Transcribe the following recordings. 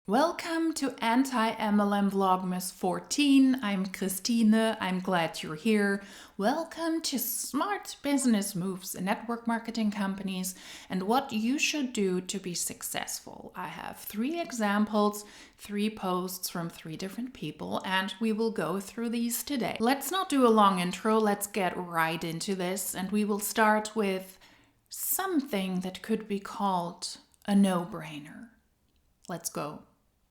Welcome to Anti-MLM Vlogmas 14. I'm Christine. I'm glad you're here. Welcome to Smart Business Moves in network marketing companies and what you should do to be successful. I have 3 examples, 3 posts from 3 different people, and we will go through these today. Let's not do a long intro. Let's get right into this, and we will start with something that could be called a no-brainer. Let's go.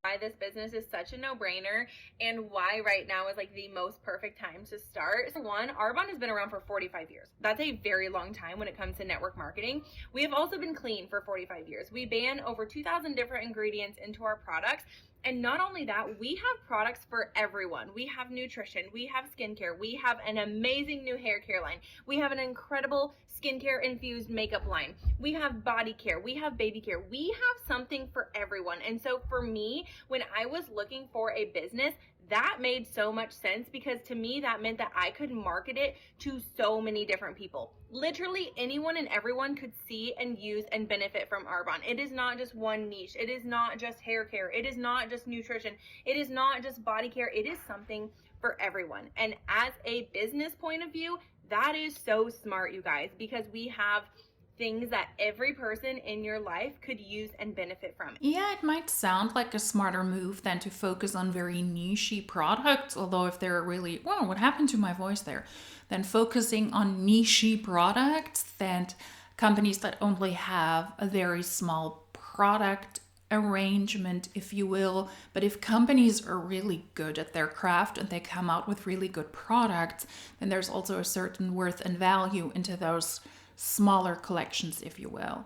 Why this business is such a no-brainer and why right now is like the most perfect time to start. So one, Arbonne has been around for 45 years. That's a very long time when it comes to network marketing. We have also been clean for 45 years. We ban over 2,000 different ingredients into our products. And not only that, we have products for everyone. We have nutrition, we have skincare, we have an amazing new hair care line. We have an incredible skincare infused makeup line. We have body care, we have baby care. We have something for everyone. And so for me, when I was looking for a business, that made so much sense because to me, that meant that I could market it to so many different people. Literally anyone and everyone could see and use and benefit from Arbonne. It is not just one niche. It is not just hair care. It is not just nutrition. It is not just body care. It is something for everyone. And as a business point of view, that is so smart, you guys, because we have things that every person in your life could use and benefit from. Yeah, it might sound like a smarter move than to focus on very niche-y products, although if they're really, whoa, what happened to my voice there? Then focusing on niche-y products than companies that only have a very small product arrangement, if you will. But if companies are really good at their craft and they come out with really good products, then there's also a certain worth and value into those smaller collections, if you will.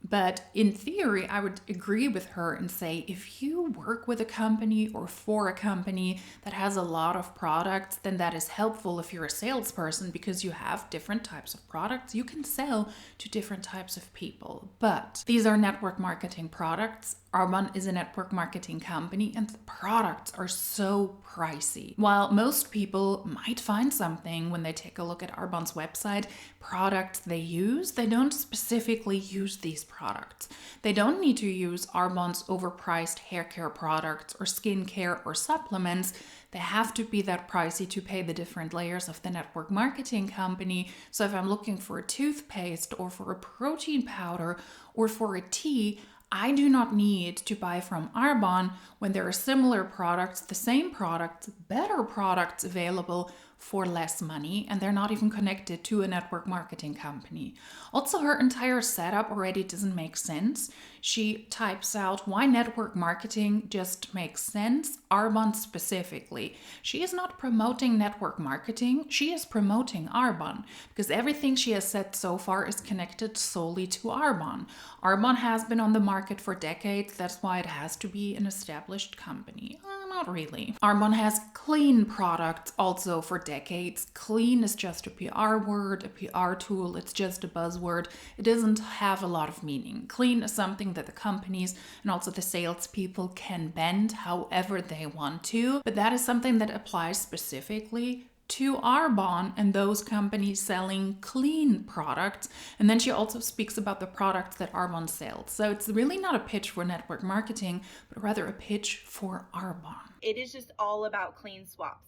But in theory, I would agree with her and say if you work with a company or for a company that has a lot of products, then that is helpful if you're a salesperson because you have different types of products you can sell to different types of people. But these are network marketing products. Arbonne is a network marketing company and the products are so pricey. While most people might find something when they take a look at Arbonne's website, products they use, they don't specifically use these products. They don't need to use Arbonne's overpriced hair care products or skincare or supplements. They have to be that pricey to pay the different layers of the network marketing company. So if I'm looking for a toothpaste or for a protein powder or for a tea, I do not need to buy from Arbonne when there are similar products, the same products, better products available for less money, and they're not even connected to a network marketing company. Also, her entire setup already doesn't make sense. She types out why network marketing just makes sense, Arbonne specifically. She is not promoting network marketing, she is promoting Arbonne, because everything she has said so far is connected solely to Arbonne. Arbonne has been on the market for decades, that's why it has to be an established company. Not really. Arbonne has clean products also for decades. Clean is just a PR word, a PR tool, it's just a buzzword. It doesn't have a lot of meaning. Clean is something that the companies and also the salespeople can bend however they want to, but that is something that applies specifically to Arbonne and those companies selling clean products. And then she also speaks about the products that Arbonne sells. So it's really not a pitch for network marketing, but rather a pitch for Arbonne. It is just all about clean swaps.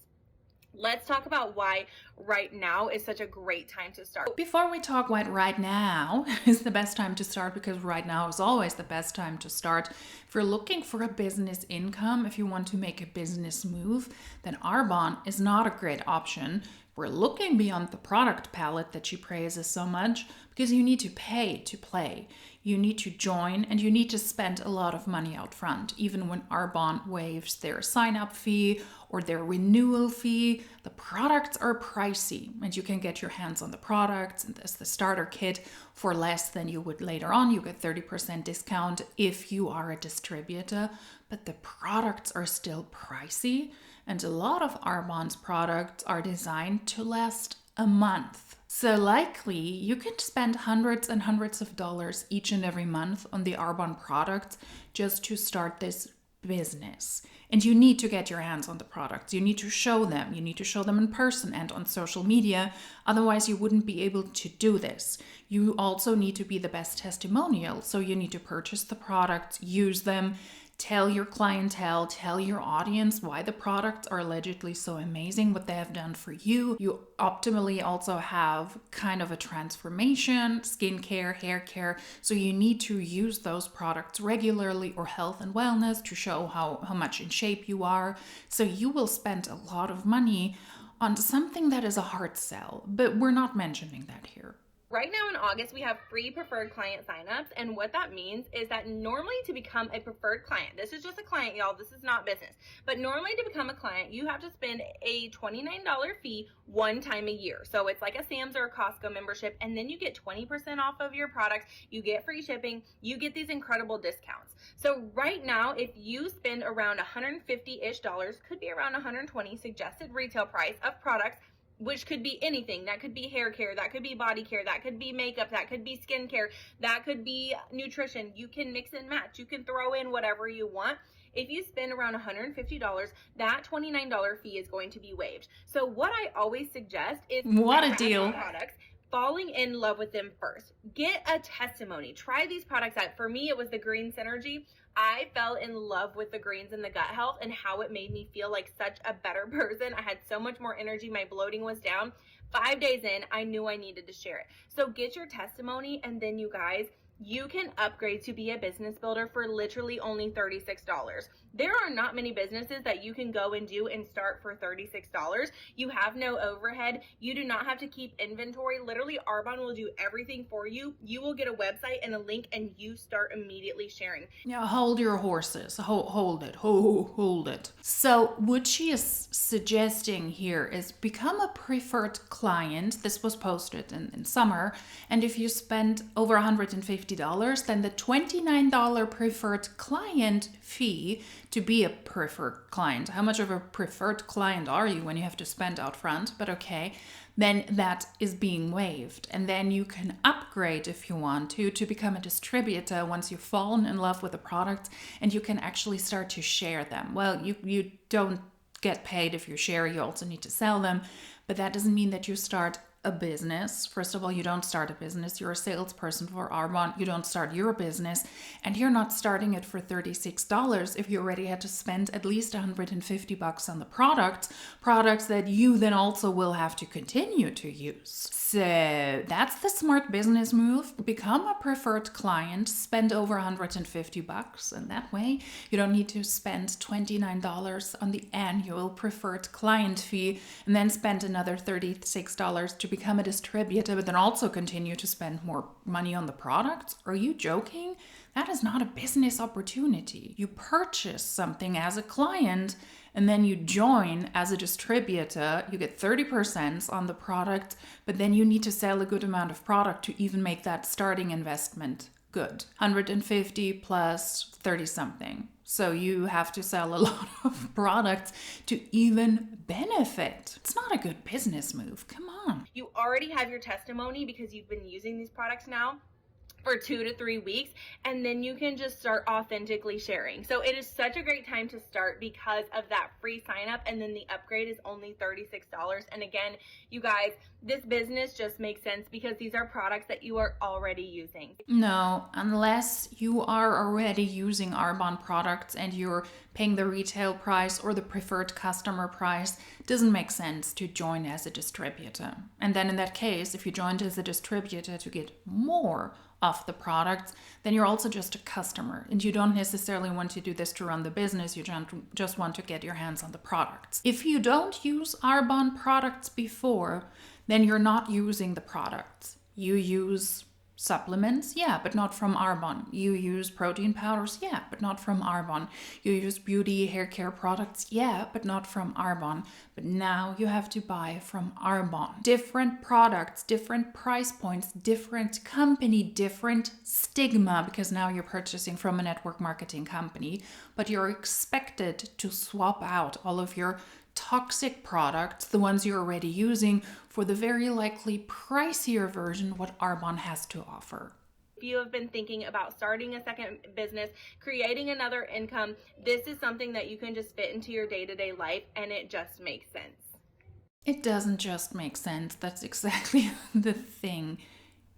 Let's talk about why right now is such a great time to start. Before we talk why right now is the best time to start, because right now is always the best time to start. If you're looking for a business income, if you want to make a business move, then Arbonne is not a great option. We're looking beyond the product palette that she praises so much because you need to pay to play. You need to join and you need to spend a lot of money out front. Even when Arbonne waives their sign-up fee or their renewal fee, the products are pricey and you can get your hands on the products and as the starter kit for less than you would later on. You get 30% discount if you are a distributor, but the products are still pricey. And a lot of Arbonne's products are designed to last a month. So likely you can spend hundreds and hundreds of dollars each and every month on the Arbonne products just to start this business. And you need to get your hands on the products. You need to show them. You need to show them in person and on social media. Otherwise, you wouldn't be able to do this. You also need to be the best testimonial. So you need to purchase the products, use them, tell your clientele, tell your audience why the products are allegedly so amazing, what they have done for you. You optimally also have kind of a transformation, skincare, hair care. So you need to use those products regularly, or health and wellness, to show how much in shape you are. So you will spend a lot of money on something that is a hard sell, but we're not mentioning that here. Right now in August, we have free preferred client signups. And what that means is that normally to become a preferred client, this is just a client, y'all, this is not business, but normally to become a client, you have to spend a $29 fee one time a year. So it's like a Sam's or a Costco membership, and then you get 20% off of your products, you get free shipping, you get these incredible discounts. So right now, if you spend around $150-ish, could be around $120 suggested retail price of products, which could be anything. That could be hair care, that could be body care, that could be makeup, that could be skincare, that could be nutrition. You can mix and match. You can throw in whatever you want. If you spend around $150, that $29 fee is going to be waived. So what I always suggest is, what a deal, products, falling in love with them first. Get a testimony. Try these products out. For me, it was the Green Synergy. I fell in love with the greens and the gut health and how it made me feel like such a better person. I had so much more energy. My bloating was down. 5 days in, I knew I needed to share it. So get your testimony, and then you guys, you can upgrade to be a business builder for literally only $36. There are not many businesses that you can go and do and start for $36. You have no overhead. You do not have to keep inventory. Literally, Arbonne will do everything for you. You will get a website and a link, and you start immediately sharing. Yeah, hold your horses. Hold it. So what she is suggesting here is become a preferred client. This was posted in summer. And if you spend over $150, then the $29 preferred client fee to be a preferred client. How much of a preferred client are you when you have to spend out front? But okay, then that is being waived. And then you can upgrade if you want to become a distributor once you've fallen in love with the products, and you can actually start to share them. Well, you don't get paid if you share, you also need to sell them, but that doesn't mean that you start a business. First of all, you don't start a business. You're a salesperson for Arbonne. You don't start your business, and you're not starting it for $36 if you already had to spend at least $150 on the products that you then also will have to continue to use. So that's the smart business move. Become a preferred client, spend over $150, and that way you don't need to spend $29 on the annual preferred client fee and then spend another $36 to become a distributor, but then also continue to spend more money on the products. Are you joking? That is not a business opportunity. You purchase something as a client and then you join as a distributor. You get 30% on the product, but then you need to sell a good amount of product to even make that starting investment good. 150 plus 30 something. So you have to sell a lot of products to even benefit. It's not a good business move. Come on. You already have your testimony because you've been using these products now for 2 to 3 weeks, and then you can just start authentically sharing. So it is such a great time to start because of that free sign up, and then the upgrade is only $36. And again, you guys, this business just makes sense because these are products that you are already using. No, unless you are already using Arbonne products and you're paying the retail price or the preferred customer price, it doesn't make sense to join as a distributor. And then in that case, if you joined as a distributor to get more of the products, then you're also just a customer, and you don't necessarily want to do this to run the business. You just want to get your hands on the products. If you don't use Arbonne products before, then you're not using the products. You use supplements, yeah, but not from Arbonne. You use protein powders, yeah, but not from Arbonne. You use beauty hair care products, yeah, but not from Arbonne. But now you have to buy from Arbonne. Different products, different price points, different company, different stigma, because now you're purchasing from a network marketing company, but you're expected to swap out all of your toxic products, the ones you're already using, for the very likely pricier version what Arbonne has to offer. If you have been thinking about starting a second business, creating another income, this is something that you can just fit into your day-to-day life, and it just makes sense. It doesn't just make sense. That's exactly the thing.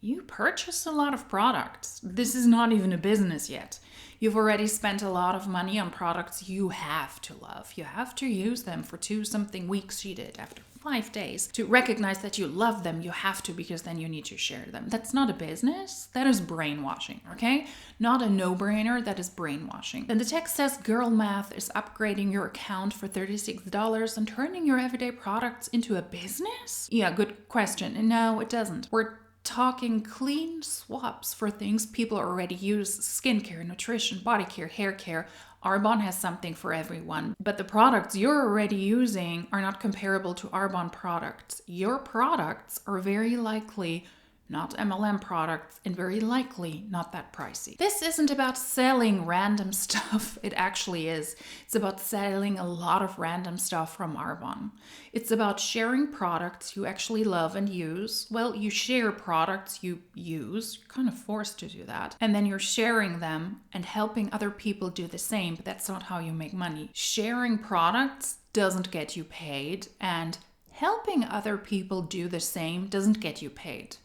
You purchased a lot of products. This is not even a business yet. You've already spent a lot of money on products you have to love. You have to use them for 2-something weeks, she did, after 5 days. To recognize that you love them, you have to, because then you need to share them. That's not a business. That is brainwashing, okay? Not a no-brainer. That is brainwashing. And the text says, girl math is upgrading your account for $36 and turning your everyday products into a business? Yeah, good question. And no, it doesn't. We're talking clean swaps for things people already use: skincare, nutrition, body care, hair care. Arbonne has something for everyone, but the products you're already using are not comparable to Arbonne products. Your products are very likely not MLM products, and very likely not that pricey. This isn't about selling random stuff. It actually is. It's about selling a lot of random stuff from Arbonne. It's about sharing products you actually love and use. Well, you share products you use. You're kind of forced to do that. And then you're sharing them and helping other people do the same, but that's not how you make money. Sharing products doesn't get you paid, and helping other people do the same doesn't get you paid.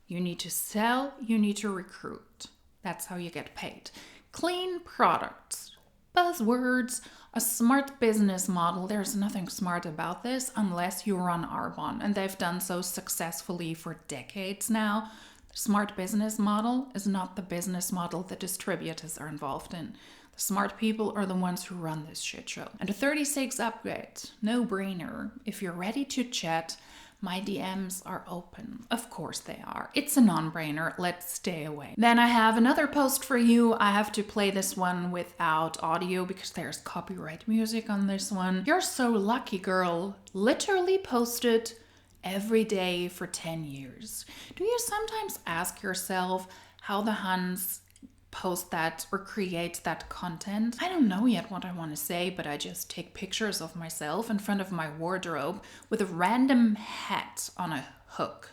You need to sell, you need to recruit. That's how you get paid. Clean products. Buzzwords. A smart business model. There's nothing smart about this unless you run Arbonne, and they've done so successfully for decades now. The smart business model is not the business model the distributors are involved in. The smart people are the ones who run this shit show. And a 36 upgrade. No brainer. If you're ready to chat, my DMs are open. Of course they are. It's a non-brainer. Let's stay away. Then I have another post for you. I have to play this one without audio because there's copyright music on this one. You're so lucky, girl. Literally posted every day for 10 years. Do you sometimes ask yourself how the Huns post that or create that content? I don't know yet what I want to say, but I just take pictures of myself in front of my wardrobe with a random hat on a hook.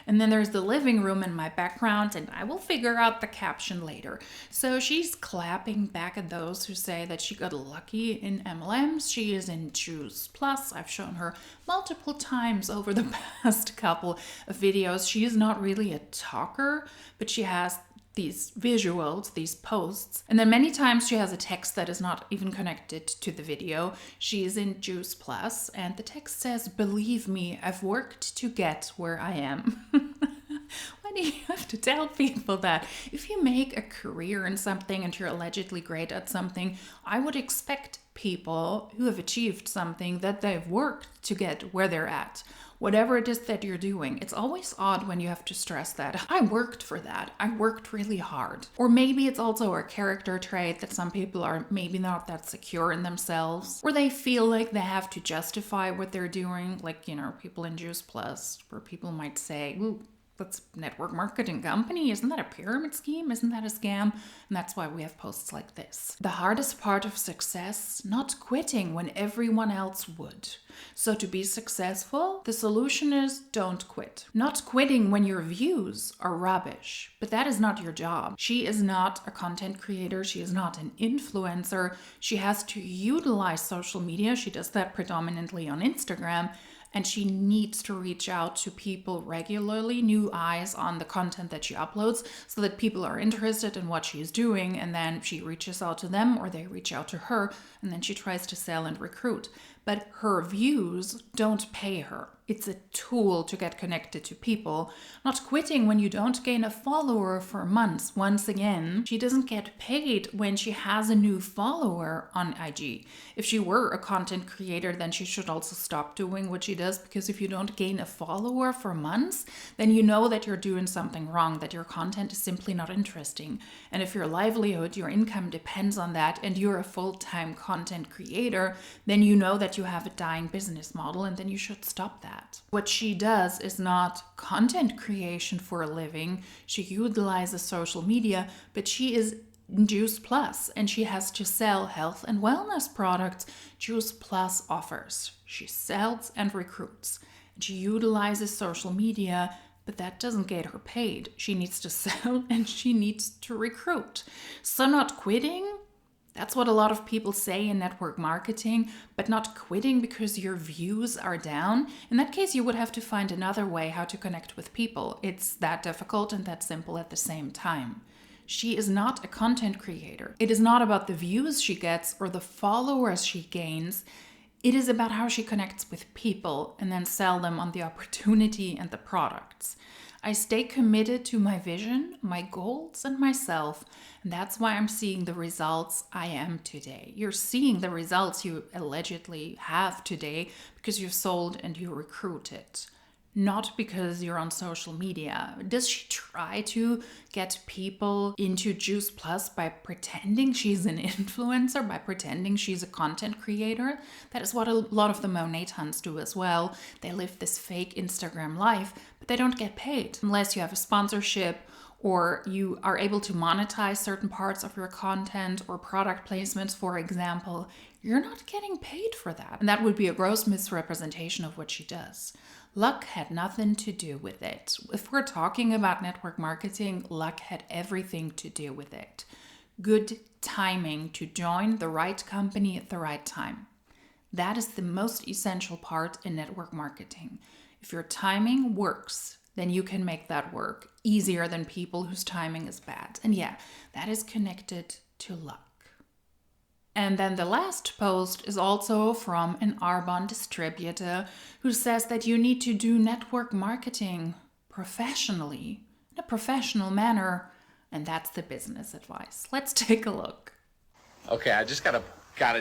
And then there's the living room in my background, and I will figure out the caption later. So she's clapping back at those who say that she got lucky in MLMs. She is in Juice Plus. I've shown her multiple times over the past couple of videos. She is not really a talker, but she has these visuals, these posts, and then many times she has a text that is not even connected to the video. She is in Juice Plus, and the text says, "Believe me, I've worked to get where I am." Why do you have to tell people that? If you make a career in something and you're allegedly great at something, I would expect people who have achieved something that they've worked to get where they're at. Whatever it is that you're doing, it's always odd when you have to stress that. I worked for that. I worked really hard. Or maybe it's also a character trait that some people are maybe not that secure in themselves, or they feel like they have to justify what they're doing. Like, people in Juice Plus, where people might say, ooh, that's a network marketing company. Isn't that a pyramid scheme? Isn't that a scam? And that's why we have posts like this. The hardest part of success, not quitting when everyone else would. So to be successful, the solution is don't quit. Not quitting when your views are rubbish, but that is not your job. She is not a content creator. She is not an influencer. She has to utilize social media. She does that predominantly on Instagram. And she needs to reach out to people regularly, new eyes on the content that she uploads, so that people are interested in what she's doing, and then she reaches out to them or they reach out to her, and then she tries to sell and recruit. But her views don't pay her. It's a tool to get connected to people. Not quitting when you don't gain a follower for months. Once again, she doesn't get paid when she has a new follower on IG. If she were a content creator, then she should also stop doing what she does, because if you don't gain a follower for months, then you know that you're doing something wrong, that your content is simply not interesting. And if your livelihood, your income depends on that, and you're a full-time content creator, then you know that you have a dying business model, and then you should stop that. What she does is not content creation for a living. She utilizes social media, but she is Juice Plus, and she has to sell health and wellness products Juice Plus offers. She sells and recruits. And she utilizes social media, but that doesn't get her paid. She needs to sell and she needs to recruit. So not quitting, That's what a lot of people say in network marketing, but not quitting because your views are down. In that case, you would have to find another way how to connect with people. It's that difficult and that simple at the same time. She is not a content creator. It is not about the views she gets or the followers she gains. It is about how she connects with people and then sell them on the opportunity and the products. I stay committed to my vision, my goals, and myself. And that's why I'm seeing the results I am today. You're seeing the results you allegedly have today because you've sold and you recruited. Not because you're on social media. Does she try to get people into Juice Plus by pretending she's an influencer, by pretending she's a content creator? That is what a lot of the Monet Huns do as well. They live this fake Instagram life, but they don't get paid unless you have a sponsorship or you are able to monetize certain parts of your content or product placements, for example. You're not getting paid for that. And that would be a gross misrepresentation of what she does. Luck had nothing to do with it. If we're talking about network marketing, luck had everything to do with it. Good timing to join the right company at the right time. That is the most essential part in network marketing. If your timing works, then you can make that work easier than people whose timing is bad. And yeah, that is connected to luck. And then the last post is also from an Arbonne distributor who says that you need to do network marketing professionally, in a professional manner. And that's the business advice. Let's take a look. Okay, I just gotta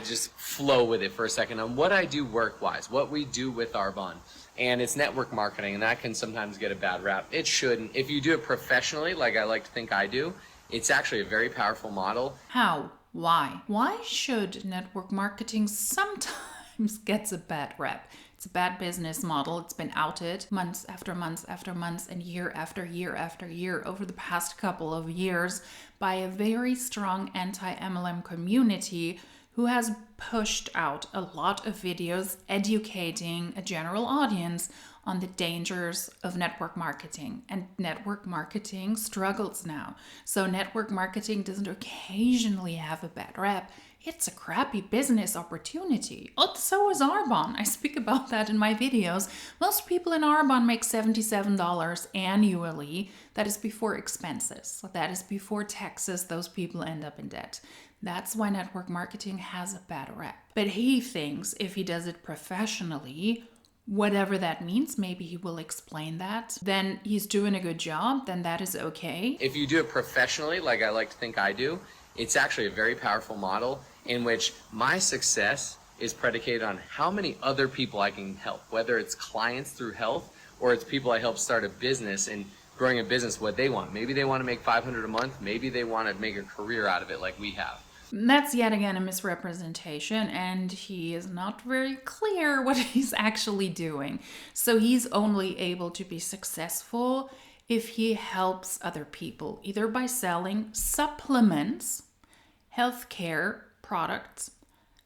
just flow with it for a second on what I do work-wise, what we do with Arbonne. And it's network marketing, and that can sometimes get a bad rap. It shouldn't. If you do it professionally, like I like to think I do, it's actually a very powerful model. How? Why? Why should network marketing sometimes gets a bad rep? It's a bad business model. It's been outed months after months after months and year after year after year over the past couple of years by a very strong anti-MLM community who has pushed out a lot of videos educating a general audience on the dangers of network marketing. And network marketing struggles now. So network marketing doesn't occasionally have a bad rep. It's a crappy business opportunity. Oh, so is Arbonne. I speak about that in my videos. Most people in Arbonne make $77 annually. That is before expenses. That is before taxes. Those people end up in debt. That's why network marketing has a bad rep. But he thinks if he does it professionally, whatever that means, maybe he will explain that, then he's doing a good job, then that is okay. If you do it professionally, like I like to think I do, it's actually a very powerful model in which my success is predicated on how many other people I can help, whether it's clients through health or it's people I help start a business and growing a business what they want. Maybe they want to make $500 a month, maybe they want to make a career out of it like we have. That's yet again a misrepresentation, and he is not very clear what he's actually doing. So he's only able to be successful if he helps other people, either by selling supplements, healthcare products,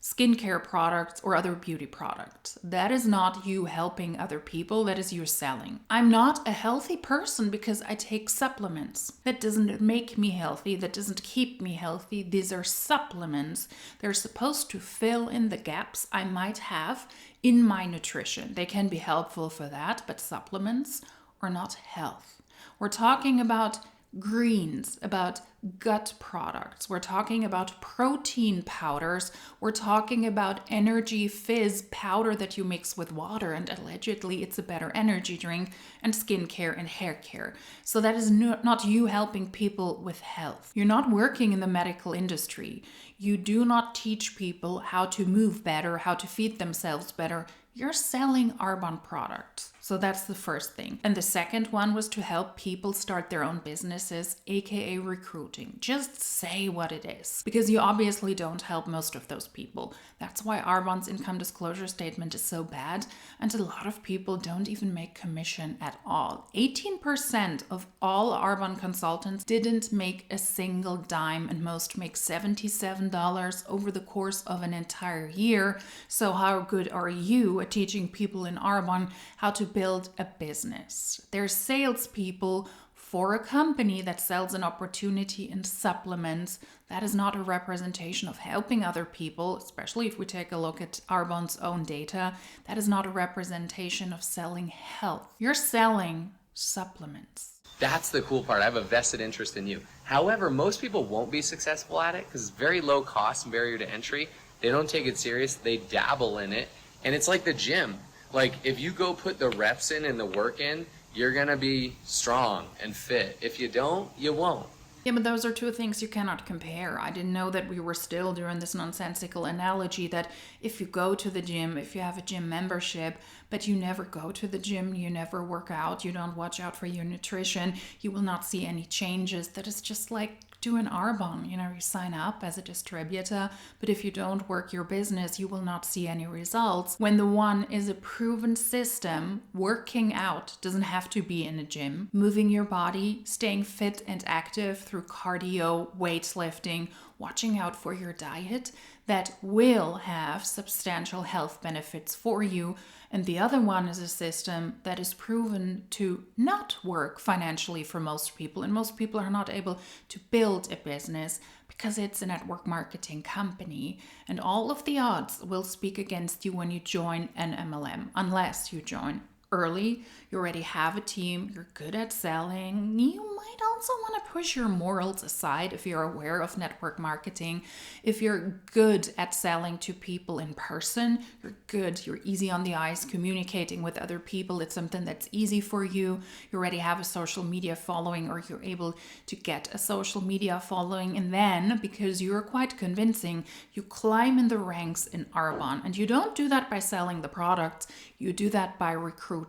skincare products, or other beauty products. That is not you helping other people, that is you selling. I'm not a healthy person because I take supplements. That doesn't make me healthy, that doesn't keep me healthy. These are supplements. They're supposed to fill in the gaps I might have in my nutrition. They can be helpful for that, but supplements are not health. We're talking about greens, about gut products. We're talking about protein powders. We're talking about energy fizz powder that you mix with water, and allegedly it's a better energy drink, and skincare and hair care. So that is not you helping people with health. You're not working in the medical industry. You do not teach people how to move better, how to feed themselves better. You're selling Arbonne products. So that's the first thing. And the second one was to help people start their own businesses, aka recruiting. Just say what it is, because you obviously don't help most of those people. That's why Arbonne's income disclosure statement is so bad, and a lot of people don't even make commission at all. 18% of all Arbonne consultants didn't make a single dime, and most make $77 over the course of an entire year. So how good are you at teaching people in Arbonne how to build a business? They're salespeople for a company that sells an opportunity in supplements, that is not a representation of helping other people, especially if we take a look at Arbonne's own data. That is not a representation of selling health. You're selling supplements. That's the cool part. I have a vested interest in you. However, most people won't be successful at it because it's very low cost and barrier to entry. They don't take it serious. They dabble in it. And it's like the gym. Like if you go put the reps in and the work in, you're going to be strong and fit. If you don't, you won't. Yeah, but those are two things you cannot compare. I didn't know that we were still doing this nonsensical analogy that if you go to the gym, if you have a gym membership, but you never go to the gym, you never work out, you don't watch out for your nutrition, you will not see any changes. That is just like doing Arbonne. You sign up as a distributor, but if you don't work your business, you will not see any results. When the one is a proven system, working out doesn't have to be in a gym. Moving your body, staying fit and active through cardio, weightlifting, watching out for your diet, that will have substantial health benefits for you. And the other one is a system that is proven to not work financially for most people. And most people are not able to build a business because it's a network marketing company. And all of the odds will speak against you when you join an MLM, unless you join early, you already have a team, you're good at selling. You might also want to push your morals aside if you're aware of network marketing. If you're good at selling to people in person, you're good, you're easy on the eyes, communicating with other people, it's something that's easy for you. You already have a social media following, or you're able to get a social media following, and then because you're quite convincing, you climb in the ranks in Arbonne. And you don't do that by selling the product, you do that by recruiting.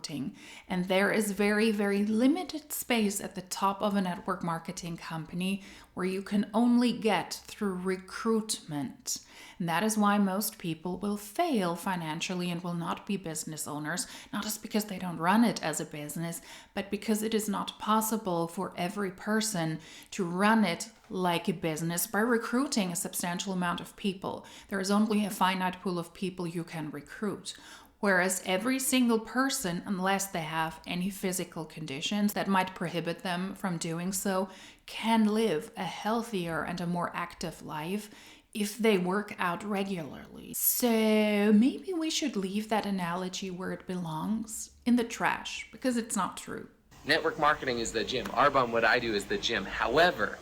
And there is very, very limited space at the top of a network marketing company where you can only get through recruitment. And that is why most people will fail financially and will not be business owners, not just because they don't run it as a business, but because it is not possible for every person to run it like a business by recruiting a substantial amount of people. There is only a finite pool of people you can recruit. Whereas every single person, unless they have any physical conditions that might prohibit them from doing so, can live a healthier and a more active life if they work out regularly. So maybe we should leave that analogy where it belongs, in the trash, because it's not true. Network marketing is the gym. Arbonne, what I do, is the gym. However,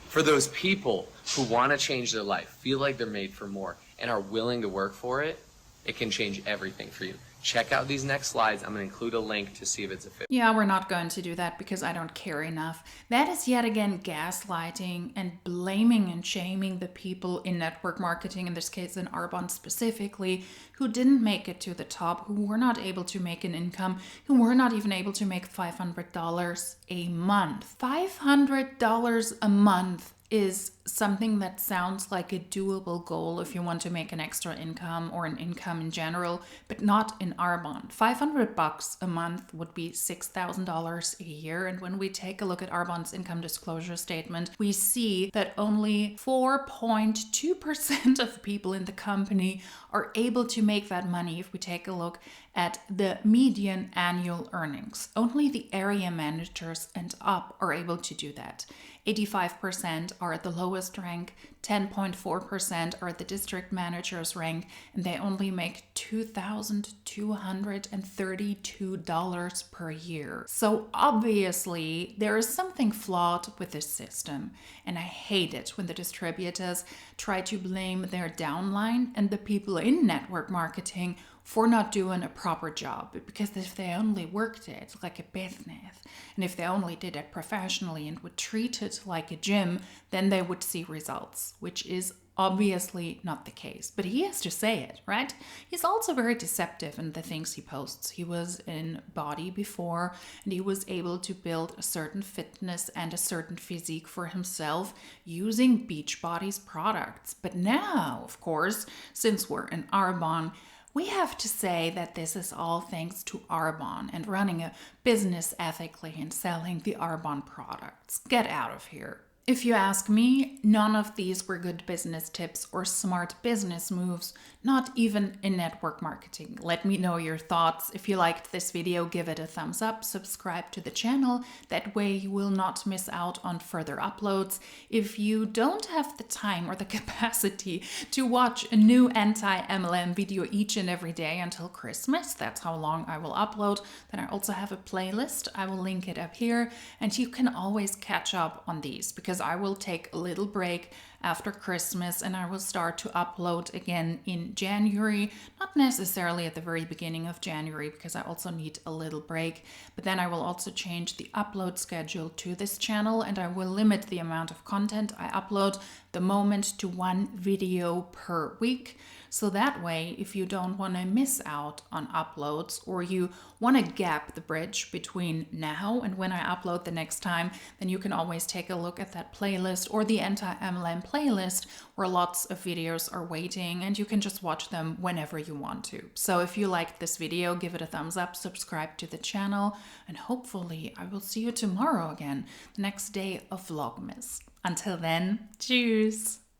for those people who want to change their life, feel like they're made for more, and are willing to work for it, it can change everything for you. Check out these next slides. I'm going to include a link to see if it's a fit. Yeah, we're not going to do that because I don't care enough. That is yet again gaslighting and blaming and shaming the people in network marketing, in this case in Arbonne specifically, who didn't make it to the top, who were not able to make an income, who were not even able to make $500 a month. $500 a month is something that sounds like a doable goal if you want to make an extra income or an income in general, but not in Arbonne. $500 a month would be $6,000 a year. And when we take a look at Arbonne's income disclosure statement, we see that only 4.2% of people in the company are able to make that money if we take a look at the median annual earnings. Only the area managers and up are able to do that. 85% are at the lowest rank, 10.4% are at the district manager's rank, and they only make $2,232 per year. So obviously there is something flawed with this system, and I hate it when the distributors try to blame their downline and the people in network marketing for not doing a proper job, because if they only worked it like a business, and if they only did it professionally and would treat it like a gym, then they would see results, which is obviously not the case. But he has to say it, right? He's also very deceptive in the things he posts. He was in body before, and he was able to build a certain fitness and a certain physique for himself using Beachbody's products. But now, of course, since we're in Arbonne, we have to say that this is all thanks to Arbonne and running a business ethically and selling the Arbonne products. Get out of here. If you ask me, none of these were good business tips or smart business moves not even in network marketing. Let me know your thoughts. If you liked this video, give it a thumbs up, subscribe to the channel. That way you will not miss out on further uploads. If you don't have the time or the capacity to watch a new anti-MLM video each and every day until Christmas, that's how long I will upload, then I also have a playlist. I will link it up here, and you can always catch up on these because I will take a little break after Christmas and I will start to upload again in January, not necessarily at the very beginning of January because I also need a little break, but then I will also change the upload schedule to this channel and I will limit the amount of content I upload the moment to 1 video per week. So that way, if you don't want to miss out on uploads or you want to gap the bridge between now and when I upload the next time, then you can always take a look at that playlist or the Anti-MLM playlist where lots of videos are waiting and you can just watch them whenever you want to. So if you liked this video, give it a thumbs up, subscribe to the channel, and hopefully I will see you tomorrow again, the next day of Vlogmas. Until then, tschüss!